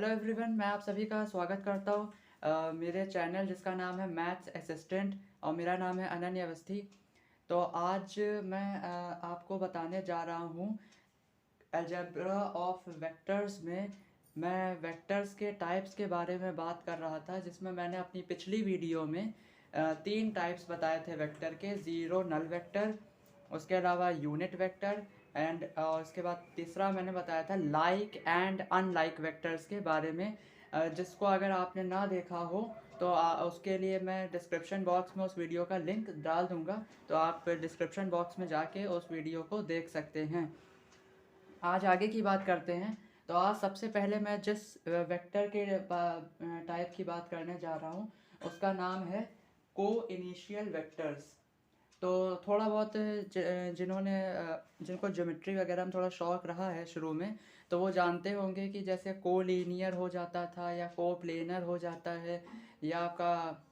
Hello everyone, मैं आप सभी का स्वागत करता हूँ मेरे चैनल जिसका नाम है मैथ्स असिस्टेंट और मेरा नाम है अनन्य अवस्थी। तो आज मैं आपको बताने जा रहा हूँ अलजेब्रा ऑफ वेक्टर्स में। मैं वेक्टर्स के टाइप्स के बारे में बात कर रहा था, जिसमें मैंने अपनी पिछली वीडियो में तीन टाइप्स बताए थे वेक्टर के: ज़ीरो नल वेक्टर, उसके अलावा यूनिट वेक्टर एंड उसके बाद तीसरा मैंने बताया था लाइक एंड अनलाइक वेक्टर्स के बारे में। जिसको अगर आपने ना देखा हो तो उसके लिए मैं डिस्क्रिप्शन बॉक्स में उस वीडियो का लिंक डाल दूंगा, तो आप डिस्क्रिप्शन बॉक्स में जाके उस वीडियो को देख सकते हैं। आज आगे की बात करते हैं। तो आज सबसे पहले मैं जिस वेक्टर के टाइप की बात करने जा रहा हूँ उसका नाम है को इनिशियल वेक्टर्स। तो थोड़ा बहुत जिनको ज्योमेट्री वगैरह में थोड़ा शौक रहा है शुरू में, तो वो जानते होंगे कि जैसे को लीनियर हो जाता था या को प्लेनर हो जाता है या आपका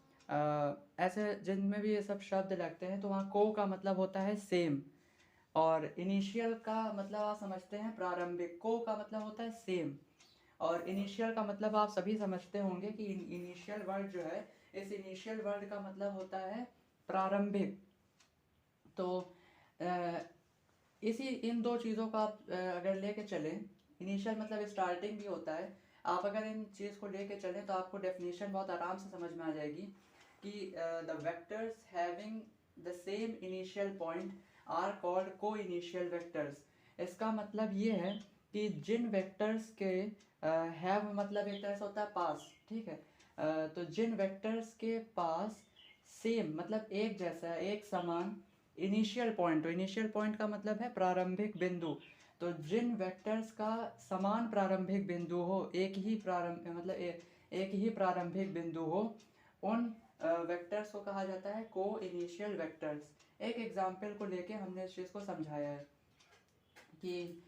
ऐसे जिनमें भी ये सब शब्द लगते हैं, तो वहाँ को का मतलब होता है सेम, और इनिशियल का मतलब आप समझते हैं प्रारंभिक। को का मतलब होता है सेम, और इनिशियल का मतलब आप सभी समझते होंगे कि इनिशियल वर्ड जो है, इस इनिशियल वर्ड का मतलब होता है प्रारंभिक। तो इसी इन दो चीज़ों का आप अगर लेके चलें, इनिशियल मतलब स्टार्टिंग भी होता है। आप अगर इन चीज़ को लेके चलें तो आपको डेफिनेशन बहुत आराम से समझ में आ जाएगी कि the vectors having the same initial point are called coinitial vectors. इसका मतलब ये है कि जिन वेक्टर्स के हैव मतलब एक तरह से होता है पास, ठीक है। तो जिन वेक्टर्स के पास सेम मतलब एक जैसा, एक समान इनिशियल पॉइंट, तो इनिशियल पॉइंट का मतलब है प्रारंभिक बिंदु। तो जिन वेक्टर्स का समान प्रारंभिक बिंदु हो, एक ही प्रारंभ मतलब एक ही प्रारंभिक बिंदु हो, उन वेक्टर्स को कहा जाता है को इनिशियल वेक्टर्स। एक एग्जाम्पल को लेके हमने इस चीज़ को समझाया है कि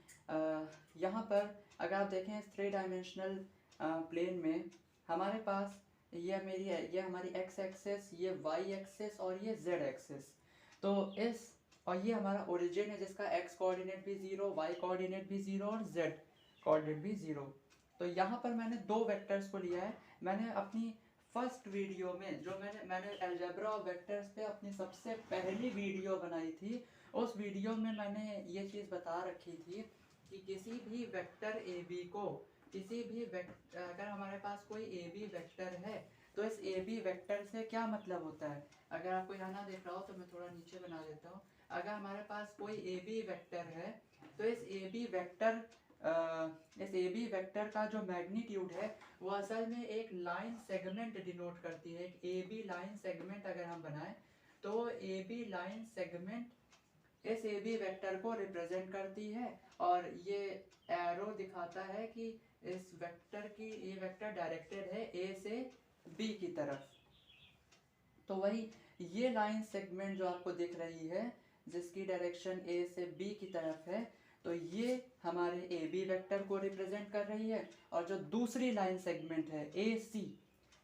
यहाँ पर अगर आप देखें इस थ्री डायमेंशनल प्लेन में हमारे पास ये हमारी एक्स एक्सेस, ये वाई एक्सेस और ये जेड एक्सेस। तो इस और ये हमारा ओरिजिन है जिसका एक्स कोऑर्डिनेट भी ज़ीरो, वाई कोऑर्डिनेट भी ज़ीरो और जेड कोऑर्डिनेट भी ज़ीरो। तो यहाँ पर मैंने दो वेक्टर्स को लिया है। मैंने अपनी फर्स्ट वीडियो में जो मैंने अलजेब्रा ऑफ वेक्टर्स पे अपनी सबसे पहली वीडियो बनाई थी, उस वीडियो में मैंने ये चीज़ बता रखी थी कि किसी भी वेक्टर ए बी को, किसी भी अगर हमारे पास कोई ए बी वेक्टर है तो इस ए बी वेक्टर से क्या मतलब होता है। अगर आपको यहाँ ना देख रहा हो तो मैं थोड़ा नीचे बना देता हूँ। अगर हमारे पास कोई ए बी वेक्टर है तो इस ए बी वेक्टर का जो मैग्नीट्यूड है वो असल में एक लाइन सेगमेंट डिनोट करती है। एक ए बी लाइन सेगमेंट अगर हम बनाएं तो ए बी लाइन सेगमेंट इस ए बी वेक्टर को रिप्रेजेंट करती है, और ये एरो दिखाता है कि इस वेक्टर की ये वेक्टर डायरेक्टेड है ए से बी की तरफ। तो वही ये लाइन सेगमेंट जो आपको दिख रही है जिसकी डायरेक्शन ए से बी की तरफ है, तो ये हमारे ए बी वेक्टर को रिप्रेजेंट कर रही है। और जो दूसरी लाइन सेगमेंट है ए सी,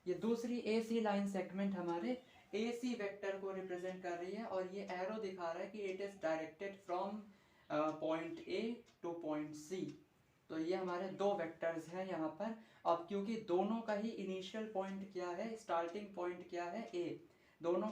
ये दूसरी ए सी लाइन सेगमेंट हमारे ए सी वेक्टर को रिप्रेजेंट कर रही है, और ये एरो दिखा रहा है कि it is directed from point A to point C. तो ये हमारे दो वेक्टर्स हैं यहाँ पर। अब क्योंकि दोनों का ही इनिशियल पॉइंट क्या है, स्टार्टिंग पॉइंट क्या है, ए, दोनों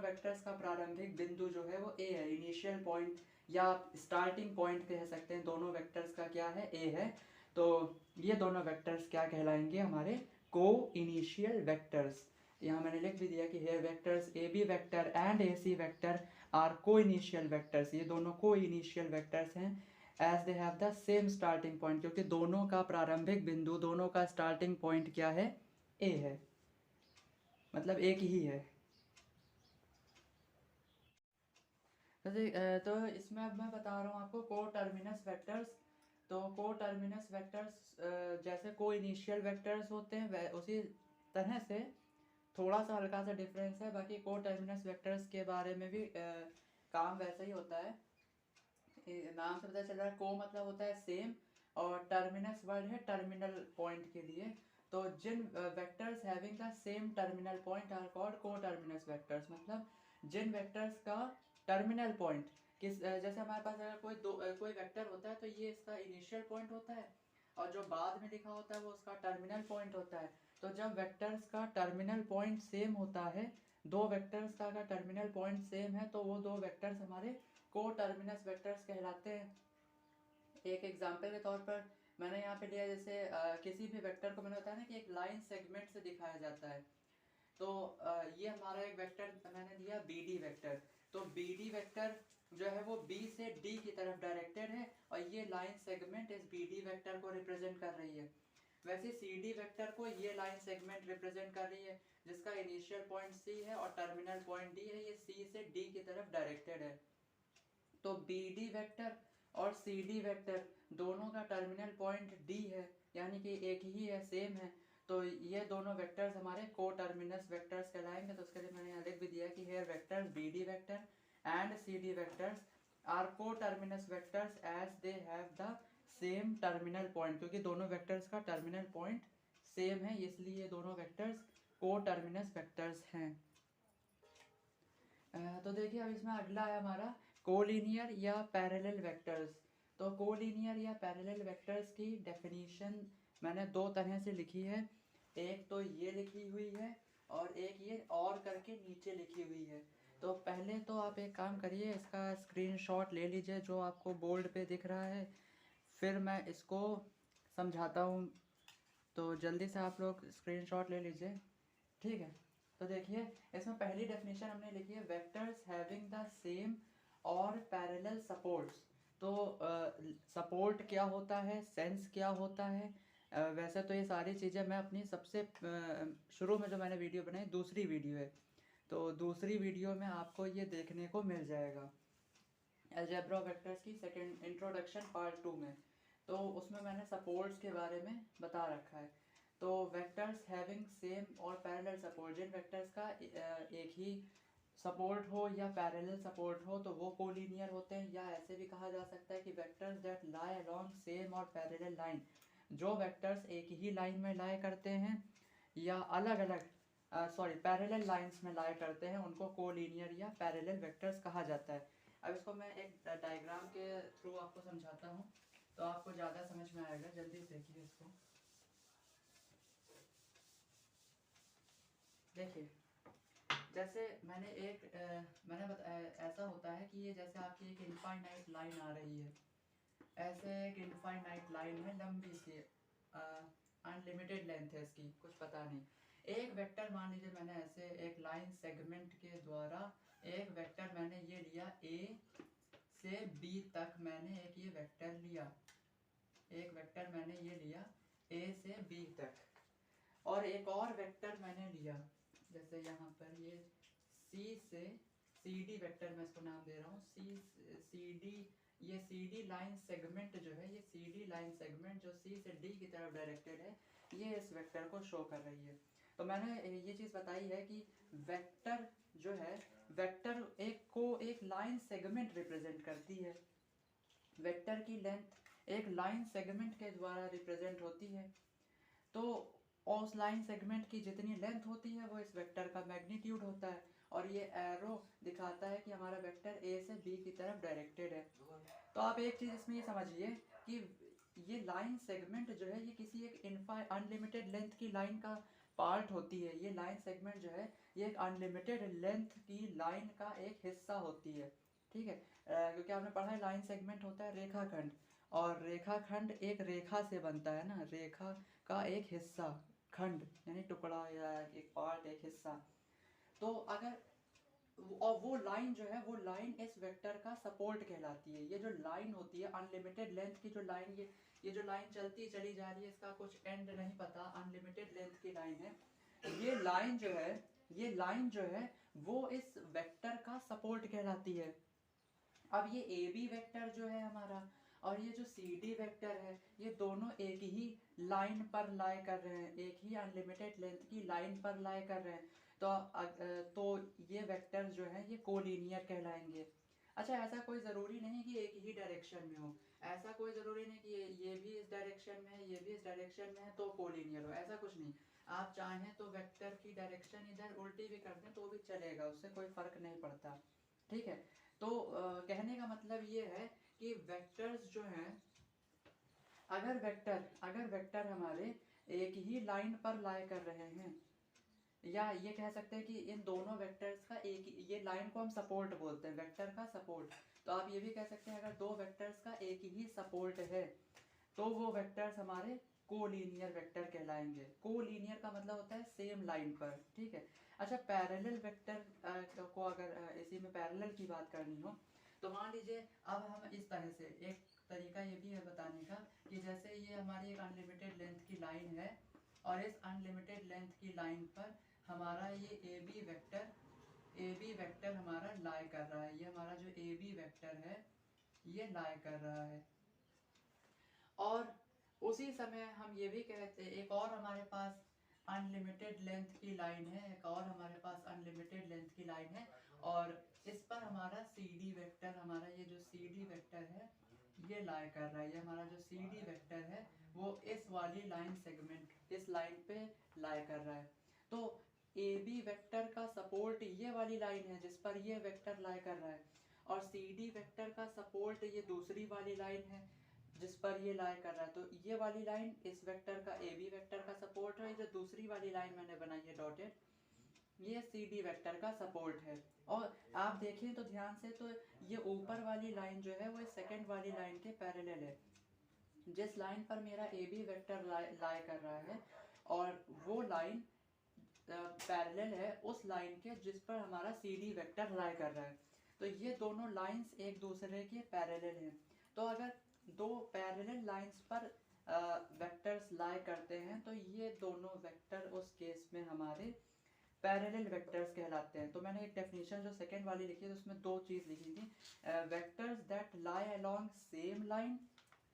वेक्टर्स का प्रारंभिक बिंदु जो है वो ए है, इनिशियल पॉइंट या आप स्टार्टिंग पॉइंट कह सकते हैं। दोनों वेक्टर्स का क्या है, ए है। तो ये दोनों वेक्टर्स क्या कहलाएंगे, हमारे को इनिशियल वेक्टर्स। यहाँ मैंने लिख भी दिया कि here vectors A B vector and A C vector are coinitial vectors. ये दोनों को इनिशियल वेक्टर्स हैं as they have the same starting point, क्योंकि दोनों का प्रारंभिक बिंदु, दोनों का स्टार्टिंग पॉइंट क्या है, ए है, मतलब एक ही है। तो इसमें अब मैं बता रहा हूँ आपको को टर्मिनस वेक्टर्स। तो को टर्मिनस वेक्टर्स जैसे को इनिशियल वेक्टर्स होते हैं उसी तरह से थोड़ा सा हल्का सा डिफरेंस है। बाकी को टर्मिनस वेक्टर्स के बारे में भी काम वैसा ही होता है। नाम से पता चल रहा है को मतलब होता है सेम, और टर्मिनस वर्ड है टर्मिनल पॉइंट के लिए। तो जिन vectors having the same terminal point are called coterminous vectors. मतलब जिन वेक्टर्स का टर्मिनल पॉइंट जैसे हमारे पास अगर कोई वेक्टर होता है तो ये इसका इनिशियल पॉइंट होता है, और जो बाद में लिखा होता है वो उसका टर्मिनल पॉइंट होता है। तो जब वेक्टर्स का टर्मिनल पॉइंट सेम होता है, दो वेक्टर्स का अगर टर्मिनल पॉइंट सेम है तो वो दो वेक्टर्स हमारे को टर्मिनस वेक्टर्स कहलाते हैं। एक एग्जांपल के तौर पर मैंने यहाँ पे लिया, जैसे किसी भी वेक्टर को मैंने बताया ना कि एक लाइन सेगमेंट से दिखाया जाता है। तो ये हमारा एक वेक्टर मैंने दिया बी डी वेक्टर। तो बी डी वेक्टर जो है वो बी से डी की तरफ डायरेक्टेड है और ये लाइन सेगमेंट इस बी डी वेक्टर को रिप्रेजेंट कर रही है। वैसे सी डी वेक्टर को ये लाइन सेगमेंट रिप्रेजेंट कर रही है जिसका इनिशियल पॉइंट सी है और टर्मिनल पॉइंट डी है, ये सी से डी की तरफ डायरेक्टेड है। तो बी डी वेक्टर और सी डी वेक्टर दोनों का टर्मिनल पॉइंट डी है, यानी कि एक ही है, सेम है। तो ये दोनों वेक्टर्स हमारे को टर्मिनस वेक्टर्स कहलाएंगे। तो उसके लिए मैंने यहाँ लिख भी दिया कि here vectors B D vector and C D vectors are coterminous vectors as they have the same terminal point, क्योंकि दोनों वेक्टर्स का टर्मिनल पॉइंट सेम है इसलिए ये दोनों वेक्टर्स को टर्मिनस वेक्टर्स हैं। तो देखिए अब इसमें अगला है हमारा कोलिनियर या पैरेलल वेक्टर्स। तो कोलिनियर या पैरेलल वेक्टर्स की डेफिनीशन मैंने दो तरह से लिखी है, एक तो ये लिखी हुई है और एक ये और करके नीचे लिखी हुई है। तो पहले तो आप एक काम करिए, इसका स्क्रीनशॉट ले लीजिए जो आपको बोर्ड पे दिख रहा है, फिर मैं इसको समझाता हूँ। तो जल्दी से आप लोग स्क्रीनशॉट ले लीजिए, ठीक है। तो देखिए इसमें पहली डेफिनेशन हमने लिखी है वेक्टर्स हैविंग द सेम और पैरेलल सपोर्ट्स। तो सपोर्ट क्या होता है, सेंस क्या होता है, वैसे तो ये सारी चीज़ें मैं अपनी सबसे शुरू में जो मैंने वीडियो बनाई दूसरी वीडियो है, तो दूसरी वीडियो में आपको ये देखने को मिल जाएगा अलजेब्रा वेक्टर्स की सेकंड इंट्रोडक्शन पार्ट 2 में। तो उसमें मैंने सपोर्ट्स के बारे में बता रखा है। तो वेक्टर्स हैविंग सेम और पैरेलल सपोर्ट, जिन वेक्टर्स का एक ही सपोर्ट हो या पैरेलल सपोर्ट हो तो वो कोलिनियर होते हैं, या ऐसे भी कहा जा सकता है कि vectors that lie along same और पैरेलल लाइन, जो वेक्टर्स एक ही लाइन में लाई करते हैं या अलग अलग पैरेलल लाइंस में लाई करते हैं उनको कोलिनियर या पैरेलल वेक्टर्स कहा जाता है। अब इसको मैं एक डायग्राम के थ्रू आपको समझाता हूँ तो आपको ज़्यादा समझ में आएगा। जल्दी से देखिए इसको, देखिए जैसे मैंने ऐसा होता है कि ये जैसे आपकी एक इनफाइनाइट लाइन आ रही है, ऐसे एक इनफाइनाइट लाइन है लंबी सी, अनलिमिटेड लेंथ है इसकी, कुछ पता नहीं। एक वेक्टर मान लीजिए मैंने ऐसे एक लाइन सेगमेंट के द्वारा एक वेक्टर मैंने ये लिया ए से बी तक, मैंने एक ये वेक्टर लिया, एक वेक्टर मैंने ये लिया ए से बी तक, और एक और वेक्टर मैंने लिया जैसे यहाँ पर ये सी से सी डी वेक्टर, मैं इसको नाम दे रहा हूँ सी डी। ये सी डी लाइन सेगमेंट जो है, ये सी डी लाइन सेगमेंट जो सी से डी की तरफ डायरेक्टेड है, ये इस वेक्टर को शो कर रही है। तो मैंने ये चीज़ बताई है कि वेक्टर जो है, वेक्टर एक लाइन सेगमेंट रिप्रेजेंट करती है। वेक्टर की लेंथ एक लाइन सेगमेंट के द्वारा रिप्रेजेंट होती है। तो उस लाइन सेगमेंट की जितनी लेंथ होती है वो इस वेक्टर का मैग्नीट्यूड होता है, और ये एरो दिखाता है कि हमारा वेक्टर ए से बी की तरफ डायरेक्टेड है। तो आप एक चीज़ इसमें ये समझिए कि ये लाइन सेगमेंट जो है ये किसी एक अनलिमिटेड लेंथ की लाइन का पार्ट होती है। ये लाइन सेगमेंट जो है ये एक अनलिमिटेड लेंथ की लाइन का एक हिस्सा होती है, ठीक है। क्योंकि आपने पढ़ा है लाइन सेगमेंट होता है रेखाखंड, और रेखाखंड एक रेखा से बनता है ना, रेखा का एक हिस्सा, खंड यानी टुकड़ा या एक पार्ट, एक हिस्सा। तो अगर और वो लाइन जो है वो लाइन इस वेक्टर का सपोर्ट कहलाती है। ये जो लाइन होती है अनलिमिटेड लेंथ की जो लाइन, ये जो लाइन चलती चली जा रही है, इसका कुछ एंड नहीं पता, अनलिमिटेड लेंथ की लाइन है। ये लाइन जो है, ये लाइन जो है वो इस वेक्टर का सपोर्ट कहलाती है। अब ये ए बी वेक्टर जो है हमारा और ये जो सी डी वेक्टर है, ये दोनों एक ही लाइन पर लाई कर रहे हैं, एक ही अनलिमिटेड लेंथ की लाइन पर लाई कर रहे हैं। तो ये वेक्टर जो है ये कोलिनियर कहलाएंगे। अच्छा, ऐसा कोई ज़रूरी नहीं कि एक ही डायरेक्शन में हो, ऐसा कोई ज़रूरी नहीं कि ये भी इस डायरेक्शन में है, ये भी इस डायरेक्शन में है तो कोलिनियर हो, ऐसा कुछ नहीं। आप चाहें तो वेक्टर की डायरेक्शन इधर उल्टी भी कर दें तो भी चलेगा, उससे कोई फ़र्क नहीं पड़ता, ठीक है। तो कहने का मतलब ये है कि वेक्टर्स जो हैं अगर वेक्टर हमारे एक ही लाइन पर लाई कर रहे हैं, या ये कह सकते हैं कि इन दोनों वेक्टर्स का एक, ये लाइन को हम सपोर्ट बोलते हैं, वेक्टर का सपोर्ट। तो आप ये भी कह सकते हैं अगर दो वेक्टर्स का एक ही सपोर्ट है तो वो वेक्टर्स हमारे कोलीनियर वेक्टर कहलाएंगे। कोलीनियर का मतलब होता है सेम लाइन पर, ठीक है। अच्छा, पैरेलल वेक्टर को अगर इसी में पैरेलल की बात करनी हो तो मान लीजिए अब हम इस तरह से, एक तरीका ये भी है बताने का कि जैसे ये हमारी एक अनलिमिटेड लेंथ की लाइन है और इस अनलिमिटेड लेंथ की लाइन पर हमारा ये ए बी वेक्टर हमारा लाई कर रहा है। ये हमारा जो ए बी वेक्टर है ये लाई कर रहा है। और उसी समय हम ये भी कहते हैं एक और हमारे पास अनलिमिटेड लेंथ की लाइन है, एक और हमारे पास अनलिमिटेड लेंथ की लाइन है और इस पर हमारा सी डी वेक्टर, हमारा ये जो सी डी वेक्टर है ये लाई कर रहा है। ये हमारा जो सी डी वेक्टर है वो इस वाली लाइन सेगमेंट, इस लाइन पे लाई कर रहा है। तो ए बी वेक्टर का सपोर्ट ये वाली लाइन है जिस पर ये वेक्टर लाई कर रहा है और सी डी वेक्टर का सपोर्ट ये दूसरी वाली लाइन है जिस पर ये लाई कर रहा है। तो ये वाली लाइन इस वेक्टर का, ए बी वेक्टर का सपोर्ट है। जो दूसरी वाली लाइन मैंने बनाई है डॉटेड, ये सी डी वेक्टर का सपोर्ट है। और आप देखें तो ध्यान से, तो ये ऊपर वाली लाइन जो है वो सेकंड वाली लाइन के पैरेलल है। जिस लाइन पर मेरा ए बी वेक्टर लाई कर रहा है और वो लाइन पैरेलल है उस लाइन के जिस पर हमारा सी डी वेक्टर लाई कर रहा है। तो ये दोनों लाइंस एक दूसरे के पैरेलल हैं। तो अगर दो पैरेलल लाइंस पर वेक्टर्स लाई करते हैं तो ये दोनों वेक्टर उस केस में हमारे पैरेलल वेक्टर्स कहलाते हैं। तो मैंने एक डेफिनेशन जो सेकंड वाली लिखी है तो उसमें दो चीज़ लिखी थी, vectors that lie along same line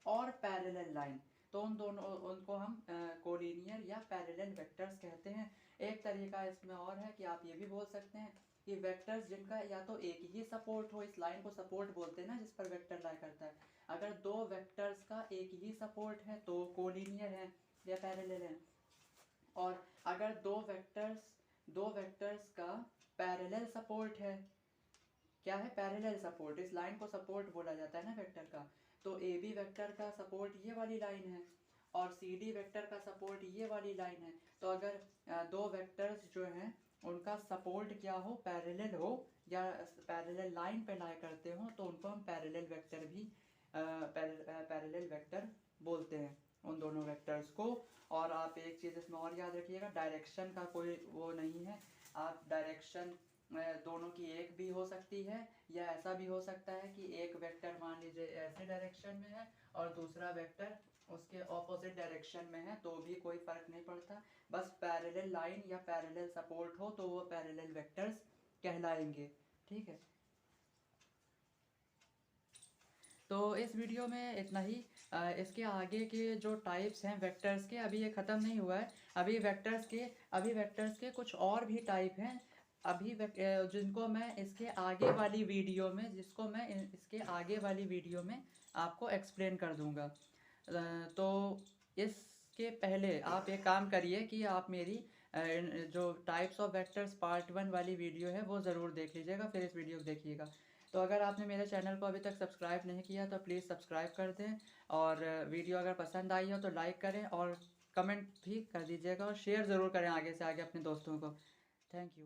और पैरेलल लाइन। तो उन दोनों, उनको हम कोलिनियर या पैरेलल वेक्टर्स कहते हैं। एक तरीका इसमें और है कि आप ये भी बोल सकते हैं कि वेक्टर्स जिनका या तो एक ही सपोर्ट हो, इस लाइन को सपोर्ट बोलते हैं ना जिस पर वेक्टर लाई करता है, अगर दो वेक्टर्स का एक ही सपोर्ट है तो कोलिनियर है या पैरेलल है। और अगर दो वेक्टर्स का पैरेलल सपोर्ट है, क्या है, पैरेलल सपोर्ट, इस लाइन को सपोर्ट बोला जाता है ना वेक्टर का। तो ए बी वेक्टर का सपोर्ट ये वाली लाइन है और सी डी वेक्टर का सपोर्ट ये वाली लाइन है। तो अगर दो वेक्टर्स जो हैं उनका सपोर्ट क्या हो, पैरेलल हो या पैरेलल लाइन पे लाई करते हो तो उनको हम पैरेलल वेक्टर भी पैरेलल वेक्टर बोलते हैं उन दोनों वेक्टर्स को। और आप एक चीज़ इसमें और याद रखिएगा, डायरेक्शन का कोई वो नहीं है। आप डायरेक्शन दोनों की एक भी हो सकती है या ऐसा भी हो सकता है कि एक वेक्टर मान लीजिए ऐसे डायरेक्शन में है और दूसरा वेक्टर उसके ऑपोजिट डायरेक्शन में है, तो भी कोई फर्क नहीं पड़ता। बस पैरेलल लाइन या पैरेलल सपोर्ट हो तो वो पैरेलल वेक्टर्स कहलाएंगे, ठीक है। तो इस वीडियो में इतना ही। इसके आगे के जो टाइप्स हैं वेक्टर्स के, अभी ये ख़त्म नहीं हुआ है। अभी वेक्टर्स के कुछ और भी टाइप हैं जिनको मैं इसके आगे वाली वीडियो में आपको एक्सप्लेन कर दूंगा। तो इसके पहले आप एक काम करिए कि आप मेरी जो टाइप्स ऑफ वेक्टर्स पार्ट 1 वाली वीडियो है वो ज़रूर देख लीजिएगा, फिर इस वीडियो को देखिएगा। तो अगर आपने मेरे चैनल को अभी तक सब्सक्राइब नहीं किया तो प्लीज़ सब्सक्राइब कर दें और वीडियो अगर पसंद आई हो तो लाइक करें और कमेंट भी कर दीजिएगा और शेयर ज़रूर करें आगे से आगे अपने दोस्तों को। Thank you.